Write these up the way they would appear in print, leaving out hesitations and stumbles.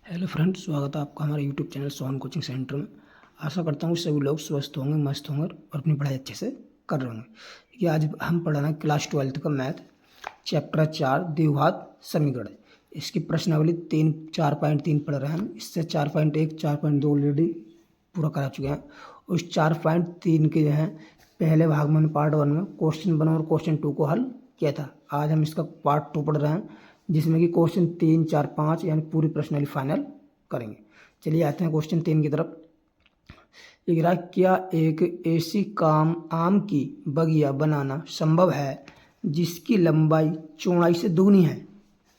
Hello friends, स्वागत है आपका हमारे YouTube channel Sohan coaching centre में। आशा करता हूँ सभी लोग स्वस्थ होंगे, मस्त होंगे और अपनी पढ़ाई अच्छे से कर रहे होंगे। कि आज हम पढ़ रहे हैं क्लास 12 का मैथ, चैप्टर 4 द्विघात समीकरण। इसकी प्रश्नावली 4.3 पढ़ रहे हैं हम। इससे 4.1 4.2 ऑलरेडी पूरा करा चुके हैं। उस 4.3 के जो है पहले भाग में पार्ट 1 में क्वेश्चन 1 और क्वेश्चन 2 को हल किया था। आज हम इसका पार्ट 2 पढ़ रहे हैं, जिसमें कि क्वेश्चन 3 4 5 यानी पूरी प्रश्नावली फाइनल करेंगे। चलिए आते हैं क्वेश्चन 3 की तरफ। लिख रहा है, क्या एक ऐसी आम की बगिया बनाना संभव है जिसकी लंबाई चौड़ाई से दोगुनी है।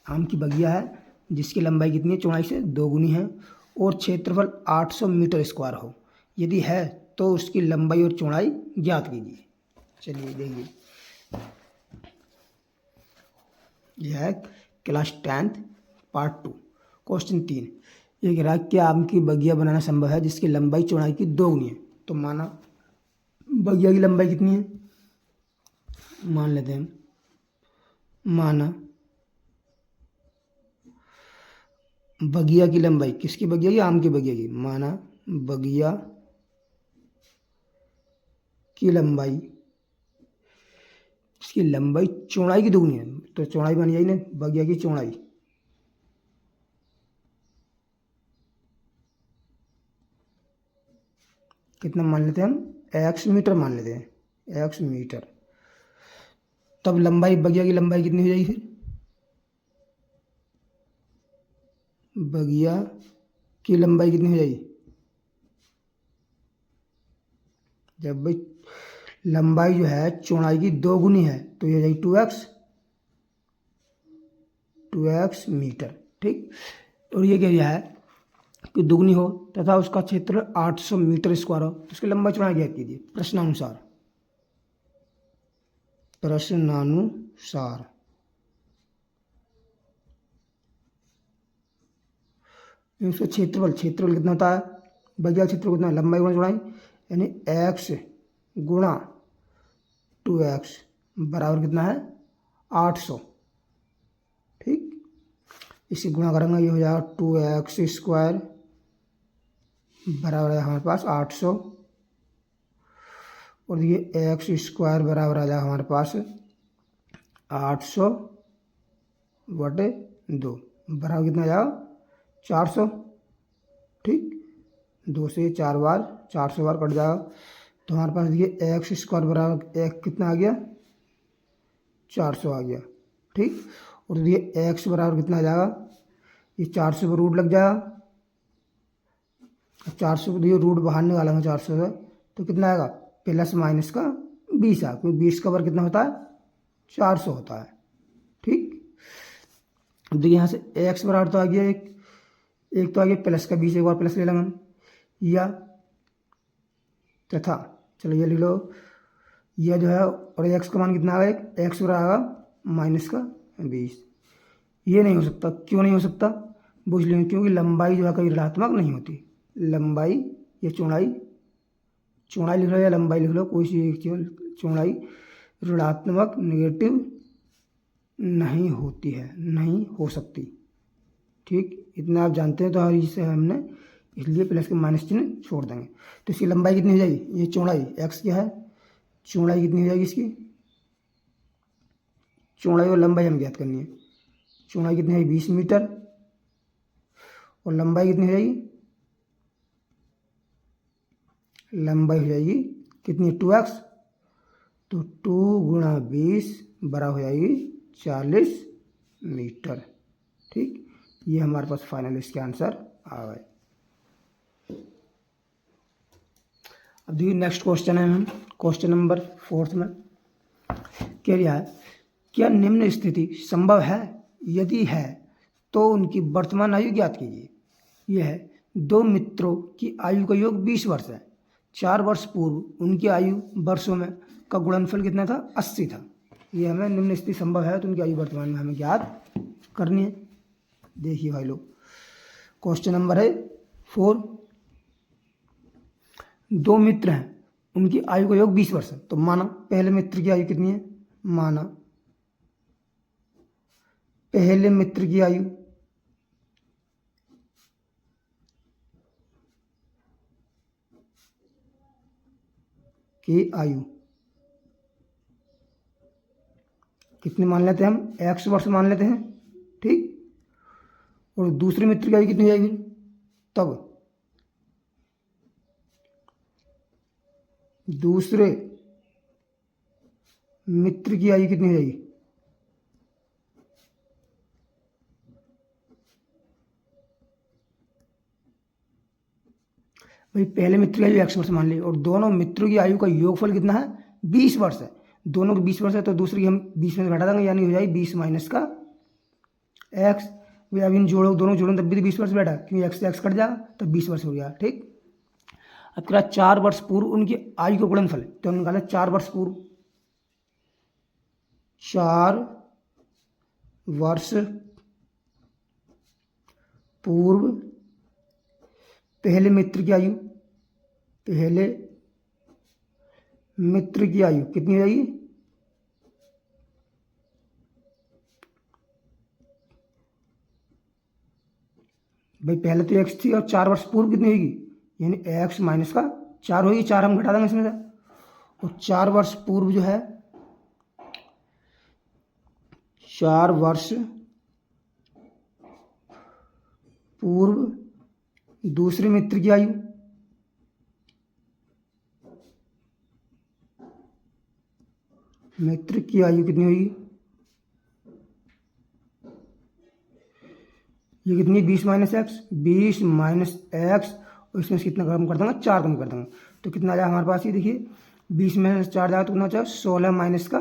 आम की बगिया है जिसकी लंबाई कितनी है, चौड़ाई से दोगुनी है, और क्षेत्रफल 800 मीटर स्क्वायर हो। यदि है तो उसकी लंबाई और चौड़ाई ज्ञात कीजिए। चलिए देखिए, यह है क्लास 10 पार्ट 2 क्वेश्चन 3। ये कह रहा है, क्या आम की बगिया बनाना संभव है जिसकी लंबाई चौड़ाई की दोगुनी है। तो माना बगिया की लंबाई कितनी है, मान लेते हैं। माना बगिया की लंबाई, किसकी बगिया की, आम की बगिया की। माना बगिया की लंबाई, इसकी लंबाई चौड़ाई की दोगुनी है, तो चौड़ाई बन जाएगी ना बगिया की चौड़ाई। कितना मान लेते हैं हम, x मीटर मान लेते हैं, x मीटर। तब लंबाई, बगिया की लंबाई कितनी हो जाएगी फिर, बगिया की लंबाई कितनी हो जाएगी, जब भाई लंबाई जो है चौड़ाई की दोगुनी है तो ये हो जाएगी 2x मीटर। ठीक, और ये क्या है कि दुगनी हो तथा उसका क्षेत्र 800 मीटर स्क्वायर हो, तो उसकी लंबाई चौड़ाई ज्ञात कीजिए प्रश्नानुसार। प्रश्नानुसार उसका क्षेत्रफल कितना होता है, बगिया क्षेत्र कितना, लंबाई गुणा चौड़ाई, यानी x गुणा 2x बराबर कितना है 800। ठीक, इसी गुणा करेंगे, ये हो जाएगा 2x स्क्वायर बराबर है हमारे पास 800, और ये x स्क्वायर बराबर आ जाएगा हमारे पास 800/2 बराबर कितना आ जाएगा 400। ठीक, 2 से 4 बार 400 बार कट जाएगा, तो हमारे पास ये एक्स स्क्वायर बराबर एक कितना आ गया 400 आ गया। ठीक, और ये एक्स बराबर कितना आ जाएगा, ये 400 पर रूट लग जाएगा, 400 पर ये रूट बाहर निकालेंगे 400 से, तो कितना आएगा प्लस माइनस का 20 आ, क्योंकि 20 का वर्ग कितना होता है 400 होता है। ठीक, अब देखिए यहाँ से एक्स बराबर तो आ गया एक तो आ गया प्लस का 20, एक बार प्लस ले लेंगे हम, या तथा चलो ये लिख लो, यह जो है, और एक्स का मान कितना आएगा, एक्स बराबर आएगा माइनस का 20। ये नहीं हो सकता, क्यों नहीं हो सकता, वो इसलिए क्योंकि लंबाई जो है कभी ऋणात्मक नहीं होती। लंबाई या चौड़ाई लिख लो या लंबाई लिख लो, कोई सी चौड़ाई ऋणात्मक नेगेटिव नहीं होती है, नहीं हो सकती। ठीक, इतना आप जानते हैं, तो हर इससे हमने इसलिए प्लस के माइनस चिन्ह छोड़ देंगे। तो इसकी लंबाई कितनी हो जाएगी, ये चौड़ाई एक्स क्या है, चौड़ाई कितनी हो जाएगी इसकी, चौड़ाई और लंबाई हम ज्ञात करनी है। चौड़ाई कितनी है 20 मीटर, और लंबाई कितनी हो जाएगी, लंबाई हो जाएगी कितनी 2x, तो 2 गुणा 20 बराबर हो जाएगी 40 मीटर। ठीक, ये हमारे पास फाइनल इसके आंसर आ गए। अब देखिए नेक्स्ट क्वेश्चन है हम क्वेश्चन नंबर 4 में कह रहा है, क्या निम्न स्थिति संभव है, यदि है तो उनकी वर्तमान आयु ज्ञात कीजिए। यह है, दो मित्रों की आयु का योग 20 वर्ष है। 4 वर्ष पूर्व उनकी आयु वर्षों में का गुणनफल कितना था, 80 था। ये हमें निम्न स्थिति संभव है तो उनकी आयु वर्तमान में हमें ज्ञात करनी है। देखिए भाई लोग, क्वेश्चन नंबर है 4, दो मित्र हैं, उनकी आयु का योग 20 वर्ष है। तो माना पहले मित्र की आयु कितनी है, माना पहले मित्र की आयु की आयु कितने मान लेते हैं हम, x वर्ष मान लेते हैं, ठीक। और दूसरे मित्र की आयु कितनी हो जाएगी तब, दूसरे मित्र की आयु कितनी हो जाएगी, भाई पहले मित्र की आयु x वर्ष मान ली और दोनों मित्रों की आयु का योगफल कितना है 20 वर्ष है, दोनों की 20 वर्ष है तो दूसरी की हम 20 में से घटा देंगे, यानी हो जाएगी 20 माइनस का x। भाई अब इन जोड़ो, दोनों जोड़ो तब भी तो 20 वर्ष बैठा, क्योंकि x से x कट जाएगा तब 20 वर्ष हो गया, ठीक। अब कह 4 वर्ष पूर्व उनकी आयु का गुणनफल, तो हम निकाले 4 वर्ष पूर्व, 4 वर्ष पूर्व पहले मित्र की आयु, पहले मित्र की आयु कितनी हो जाएगी, भाई पहले तो x थी और 4 वर्ष पूर्व कितनी होगी, यानी x माइनस का 4 होगी, 4 हम घटा देंगे इसमें से, और 4 वर्ष पूर्व जो है, 4 वर्ष पूर्व दूसरे मित्र की आयु, मित्र की आयु कितनी होगी, ये कितनी 20 माइनस एक्स, 20 माइनस एक्स, और इसमें से कितना कम कर देंगे 4 कम कर देंगे, तो कितना आ जाएगा हमारे पास, ये देखिए 20 में से 4 जाएगा तो कितना हो जाएगा 16 माइनस का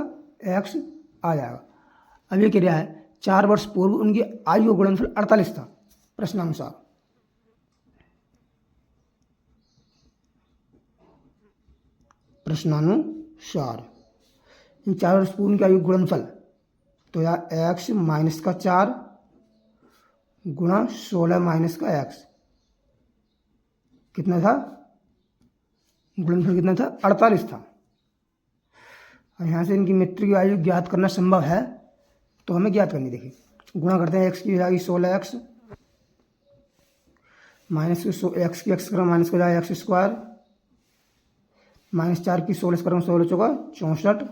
एक्स आ जाएगा। अब ये क्या है 4 वर्ष पूर्व उनकी आयु का गुणनफल 48 था प्रश्नानुसार, प्रश्नानुसार 4 वर्ष पूर्व उनकी आयु गुणनफल, तो यार एक्स माइनस का 4 गुणा 16 माइनस का एक्स कितना था, गुणनफल कितना था 48 था। और यहाँ से इनकी मित्र की आयु ज्ञात करना संभव है, तो हमें ज्ञात करनी, देखिए गुणा करते हैं, एक्स की जाएगी 16x माइनस एक्स की एक्स करें माइनस का जाएगा एक्स स्क्वायर, माइनस 4 की 16 करेंगे 16 चौका 64,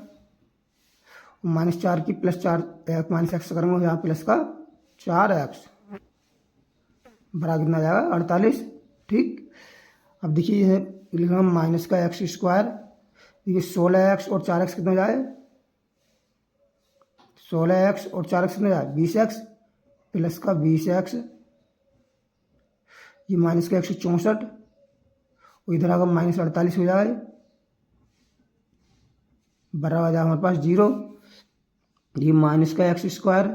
माइनस 4 की प्लस 4 माइनस एक्स करेंगे यहाँ प्लस का 4x बराबर कितना जाएगा 48, ठीक। अब देखिए ये लिखा माइनस का एक्स स्क्वायर, देखिए 16x और 4x कितना जाए, 16x और 4x कितना जाए 20x प्लस का 20x, ये माइनस का 164 और इधर आकर माइनस 48 हो जाए, बराबर आ जाए हमारे पास 0। ये माइनस का एक्स स्क्वायर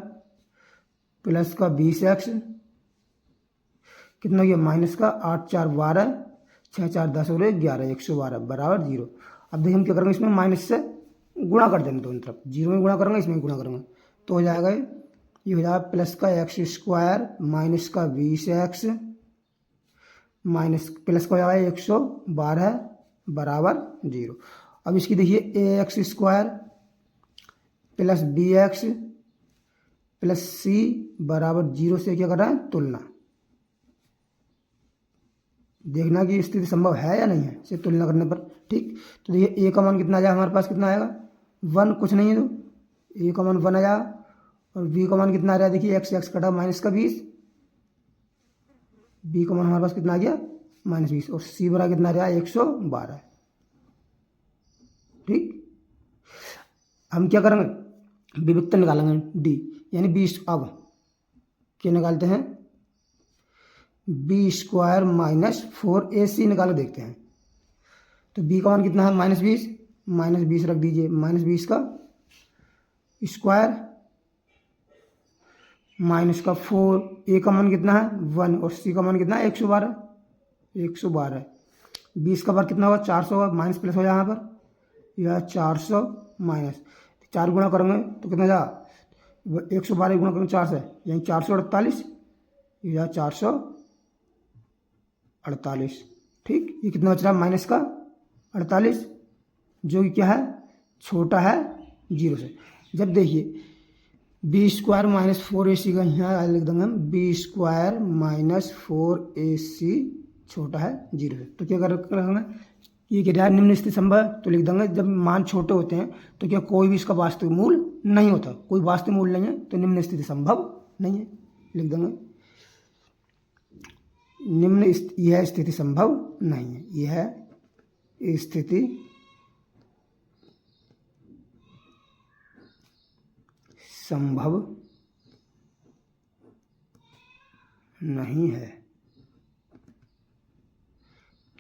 प्लस का 20x कितना हो गया माइनस का 8 4 12 6 4 10 और 11 112 बराबर 0। अब देखिए हम क्या करेंगे, इसमें माइनस से गुणा कर देंगे दोनों तरफ, 0 में गुणा करेंगे इसमें गुणा करेंगे, तो हो जाएगा ये हो जाएगा प्लस का एक्स स्क्वायर माइनस का 20x माइनस प्लस का हो जाएगा 112 बराबर 0। अब इसकी देखिए A X square plus B X plus C बराबर 0 से क्या कर रहा है तुलना, देखना कि स्थिति संभव है या नहीं है, इसे तुलना करने पर, ठीक। तो देखिए ए का मान कितना आ जाएगा हमारे पास, कितना आएगा 1, कुछ नहीं है तो ए का मान 1 आ जाएगा, और बी का मान कितना आ रहा है, देखिए एक्स कटा माइनस का 20, बी का मान हमारे पास कितना आ गया -20, और सी बराबर कितना आ रहा है 112, ठीक। हम क्या करेंगे विभक्त निकालेंगे डी, यानी 20, अब क्या निकालते हैं बी स्क्वायर माइनस 4ac निकाल देखते हैं, तो बी का मान कितना है -20 रख दीजिए, -20 का स्क्वायर माइनस का 4, ए का मान कितना है 1 और सी का मान कितना है 112, 20 का बार कितना होगा 400 होगा, माइनस प्लस हो जाए यहाँ पर, यह 400 माइनस 4 गुणा करेंगे तो कितना जाएगा 112 गुणा करेंगे 4 से, यानी 448, यह 448, ठीक। ये कितना बच रहा है माइनस का 48, जो कि क्या है छोटा है 0 से। जब देखिए बी स्क्वायर माइनस 4ac का यहाँ लिख देंगे हम, बी स्क्वायर माइनस 4ac छोटा है 0 से, तो क्या कर रखेंगे ये कह रहा है निम्न स्थिति संभव, तो लिख देंगे जब मान छोटे होते हैं तो क्या कोई भी इसका वास्तविक मूल नहीं होता, कोई वास्तविक मूल नहीं है तो निम्न स्थिति संभव नहीं है, लिख देंगे यह स्थिति संभव नहीं है, यह स्थिति संभव नहीं है।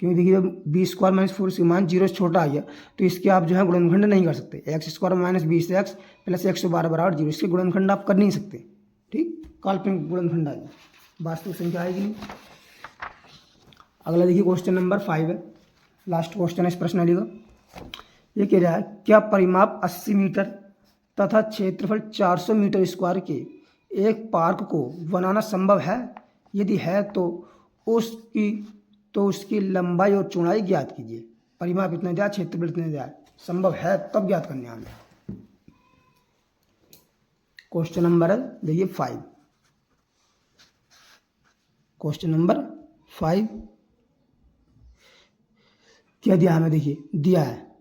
क्योंकि देखिए जब बी स्क्वायर माइनस 4 सी मान 0 से छोटा आ गया तो इसके आप जो है गुणनखंड नहीं कर सकते। X square minus 20x plus 112 बराबर 0, इसके गुणनखंड आप कर नहीं सकते। ठीक, काल्पनिक गुणनखंड आ गया, वास्तविक संख्या आएगी नहीं। अगला देखिए क्वेश्चन नंबर 5 है, लास्ट क्वेश्चन है इस प्रश्नावली का। ये कह रहा है क्या परिमाप 80 मीटर तथा क्षेत्रफल 400 मीटर स्क्वायर के एक पार्क को बनाना संभव है? यदि है तो उसकी लंबाई और चौड़ाई ज्ञात कीजिए। परिमाप इतना दिया, क्षेत्रफल इतना दिया, संभव है तब ज्ञात करने हमें। क्वेश्चन नंबर देखिए 5, क्वेश्चन नंबर 5 क्या दिया हमें, देखिए दिया है,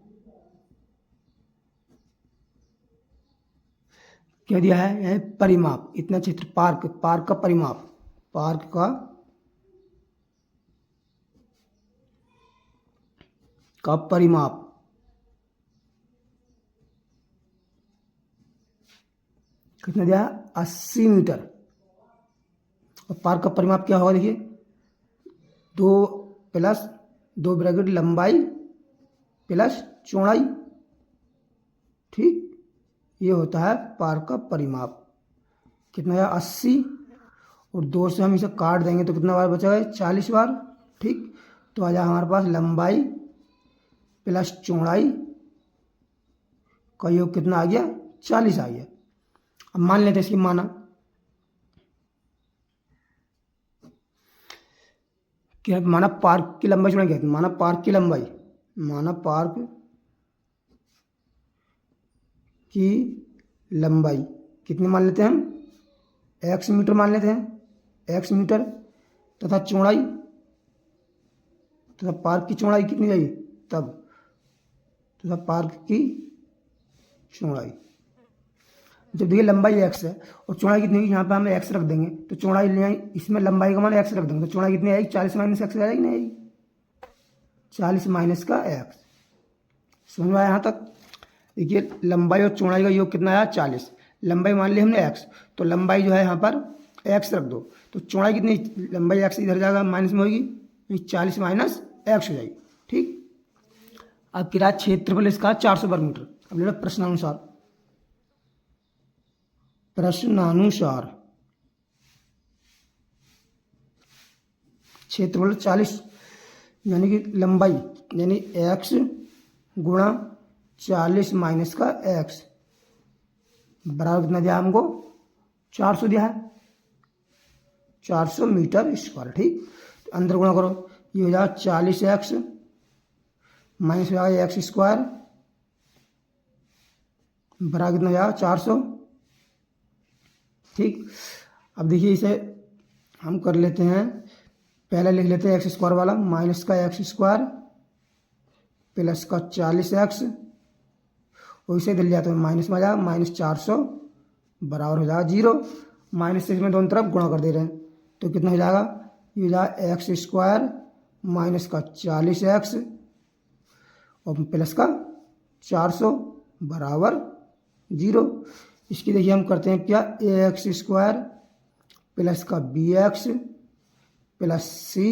क्या दिया है, यह परिमाप इतना क्षेत्र, पार्क का परिमाप, पार्क का परिमाप कितना दिया, 80 मीटर। और पार्क का परिमाप क्या होगा, देखिए 2 प्लस 2 ब्रैकेट लंबाई प्लस चौड़ाई। ठीक, ये होता है पार्क का परिमाप। कितना है, 80, और 2 से हम इसे काट देंगे तो कितना बार बचेगा, 40 बार। ठीक, तो आ जाए हमारे पास लंबाई प्लस चौड़ाई का योग कितना आ गया, 40 आ गया। अब मान लेते हैं इसकी माना क्या, माना पार्क की लंबाई चौड़ाई क्या है, माना पार्क की लंबाई, माना पार्क की लंबाई कितनी मान लेते हैं हम, x मीटर मान लेते हैं, x मीटर, तथा चौड़ाई, तथा पार्क की चौड़ाई कितनी चाहिए तब, तथा पार्क की चौड़ाई। जब देखिए लंबाई x है और चौड़ाई कितनी होगी, यहाँ पे हम x रख देंगे तो चौड़ाई इसमें लंबाई का मान x रख देंगे तो चौड़ाई कितनी आएगी, 40 माइनस x आएगी, नहीं आएगी, 40 माइनस का x। समझ में आया यहाँ तक। देखिए लंबाई और चौड़ाई का योग कितना आया, 40। लंबाई मान ली हमने x, तो लंबाई जो है यहाँ पर x रख दो तो चौड़ाई कितनी, लंबाई x इधर जाएगा माइनस में होगी, 40 माइनस x हो जाएगी। ठीक, अब किराया क्षेत्रफल इसका 400 वर्ग मीटर। अब ले लो प्रश्नानुसार, प्रश्नानुसार क्षेत्रफल 40 यानी कि लंबाई यानी x गुणा 40 माइनस का x बराबर कितना दिया हमको, 400 दिया है, 400 मीटर स्क्वायर। ठीक, तो अंदर गुणा करो, ये हो जाएगा 40x माइनस हो जाएगा x स्क्वायर बराबर कितना हो जाएगा, 400। ठीक, अब देखिए इसे हम कर लेते हैं, पहले लिख लेते हैं एक्स स्क्वायर वाला, माइनस का एक्स स्क्वायर प्लस का 40x, वैसे दिल जाता है माइनस में आ जाएगा, माइनस 400 बराबर हो जाएगा 0। माइनस से इसमें दोनों तरफ गुणा कर दे रहे हैं तो कितना हो जाएगा, ये हो जाएगा एक्स स्क्वायर माइनस का 40x और प्लस का 400 बराबर 0। इसकी देखिए हम करते हैं क्या, ए एक्स स्क्वायर प्लस का बी एक्स प्लस सी,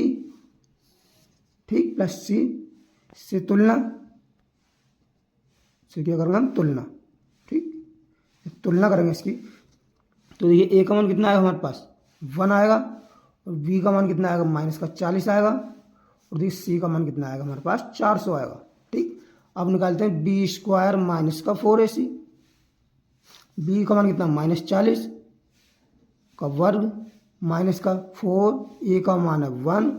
ठीक, प्लस सी से तुलना, से क्या करेंगे हम, तुलना। ठीक, तुलना करेंगे इसकी, तो देखिए ए का मान कितना आएगा हमारे पास 1 आएगा, और बी का मान कितना आएगा माइनस का 40 आएगा, और देखिए सी का मान कितना आएगा हमारे पास 400 आएगा। ठीक, अब निकालते हैं बी स्क्वायर माइनस का 4ac, बी का मान कितना माइनस 40 का वर्ग माइनस का 4, ए का मान है 1,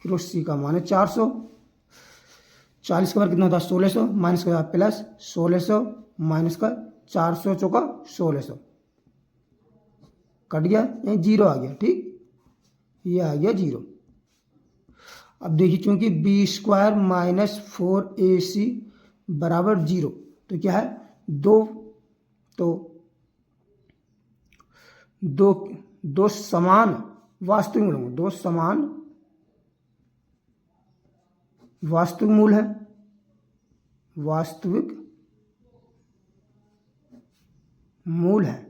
फिर सी का मान है 400, 40 का वर्ग कितना होता है 1600, माइनस का प्लस 1600 माइनस का 400 चौका 1600 कट गया, यहीं 0 आ गया। ठीक, ये आ गया 0। अब देखिए चूंकि बी स्क्वायर माइनस 4ac बराबर 0, तो क्या है दो, तो दो समान वास्तविक मूल होंगे, दो समान वास्तविक मूल है, वास्तविक मूल है।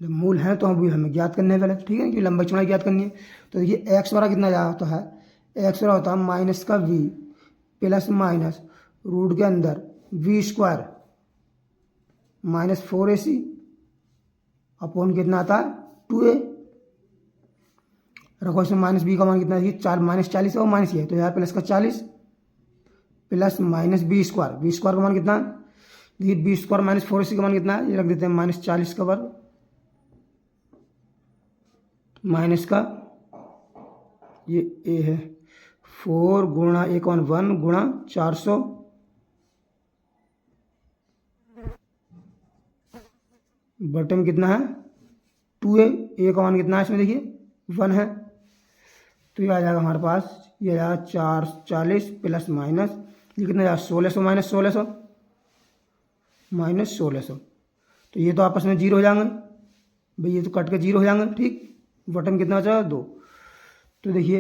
जब मूल है तो हमें ज्ञात करने हैं पहले, ठीक है, कि लंबाई चौड़ाई ज्ञात करनी है। तो देखिए एक्स बराबर कितना जाता है, एक्स बराबर होता है माइनस का वी प्लस माइनस रूट के अंदर we square minus 4ac upon कितना आता है 2a। रखो इसमें माइनस बी का मान कितना है, चार माइनस 40 है और माइनस ये, तो यहाँ प्लस का 40 प्लस माइनस बी स्क्वायर का मान कितना है, देखिए बी स्क्वायर माइनस 4ac का मान कितना है, ये रख देते हैं माइनस 40 का वर्ग माइनस का ये ए है 4 गुणा 1 गुणा 400 बटे में कितना है 2a, ए का मान कितना है इसमें देखिए 1 है, तो ये आ जाएगा हमारे पास, ये आ जाएगा 440 प्लस माइनस ये कितना जाएगा 1600 माइनस 1600, तो ये तो आपस में जीरो हो जाएंगे भाई, ये तो कट के जीरो हो जाएंगे, ठीक। बटन कितना बचा 2, तो देखिए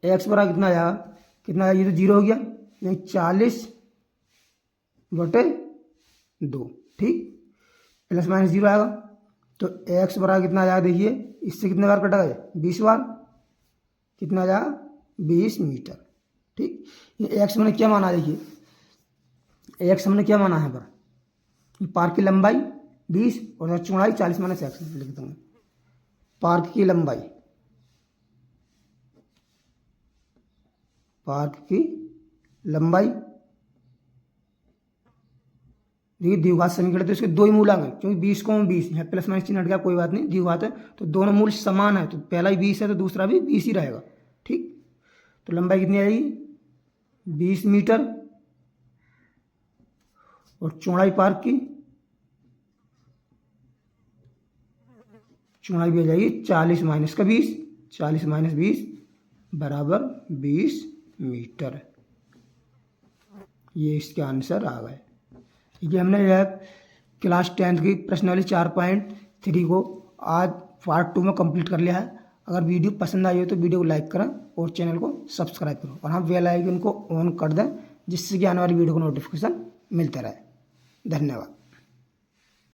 एक्स बराबर कितना आया, कितना आया, ये तो जीरो हो गया, यानी 40 बटे 2, ठीक, प्लस माइनस जीरो आएगा, तो एक्स बराबर कितना आ जाएगा, देखिए इससे कितने बार कटा गया 20 बार, कितना आ जाएगा 20 मीटर, ठीक। ये एक्स हमने क्या माना, देखिए एक्स हमने क्या माना है पर, पार्क की लंबाई 20 और चौड़ाई 40 माइनस एक्स लिख दूंगा, पार्क की लंबाई, देखिए द्विघात समीकरण तो इसके दो ही मूल आएंगे, क्योंकि 20 को 20 है, प्लस माइनस चिन्ह हट गया, कोई बात नहीं, द्विघात है तो दोनों मूल समान है, तो पहला ही 20 है तो दूसरा भी 20 ही रहेगा, ठीक। तो लंबाई कितनी आएगी 20 मीटर और चौड़ाई पार्क की चौड़ाई भी आ जाएगी 40 माइनस का 20, 40 माइनस 20 बराबर 20 मीटर, ये इसके आंसर आ गए। ये हमने क्लास 10th की प्रश्नावली 4.3 को आज पार्ट 2 में कंप्लीट कर लिया है। अगर वीडियो पसंद आई हो तो वीडियो को लाइक करें और चैनल को सब्सक्राइब करो और हाँ बेल आइकन को ऑन कर दें, जिससे कि आने वाली वीडियो को नोटिफिकेशन मिलता रहे। धन्यवाद।